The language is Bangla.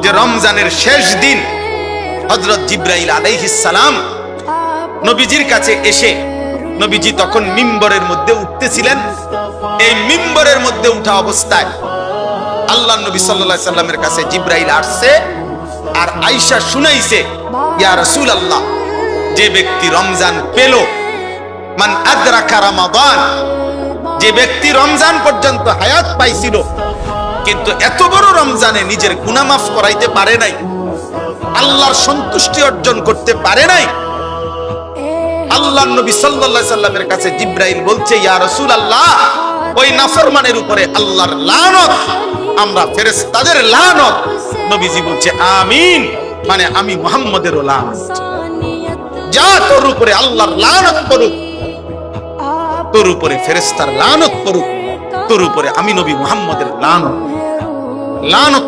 যে রমজানের শেষ দিন হযরত জিবরাইল আলাইহিস সালাম নবীজির কাছে এসে, নবীজি তখন মিম্বরের মধ্যে উঠতেছিলেন, এই মিম্বরের মধ্যে উঠা অবস্থায় আল্লাহর নবী সাল্লাল্লাহু আলাইহি সাল্লামের কাছে জিবরাইল আসছে আর আয়েশা শুনাইছে, ইয়া রাসূলুল্লাহ, যে ব্যক্তি রমজান পেল, মান আদরাকা রমাদান, যে ব্যক্তি রমজান পর্যন্ত হায়াত পাইছিল কিন্তু এত বড় রমজানে নিজের গুনাহ মাফ করাইতে পারে নাই, আল্লাহর সন্তুষ্টি অর্জন করতে পারে নাই, আল্লাহর নবী সাল্লাল্লাহু আলাইহি সাল্লামের কাছে জিবরাইল বলছে, ইয়া রাসূলুল্লাহ, ওই নাফরমানের উপরে আল্লাহর লানত, আমরা ফেরেশতাদের লানত। নবীজি বলছে আমিন, মানে আমি মুহাম্মদেরও লানত। যা তোর উপরে আল্লাহর লানত পড়ুক, তোর উপরে ফেরেশতার লানত পড়ুক, তোর উপরে আমি নবী মুহাম্মদের লানত লানত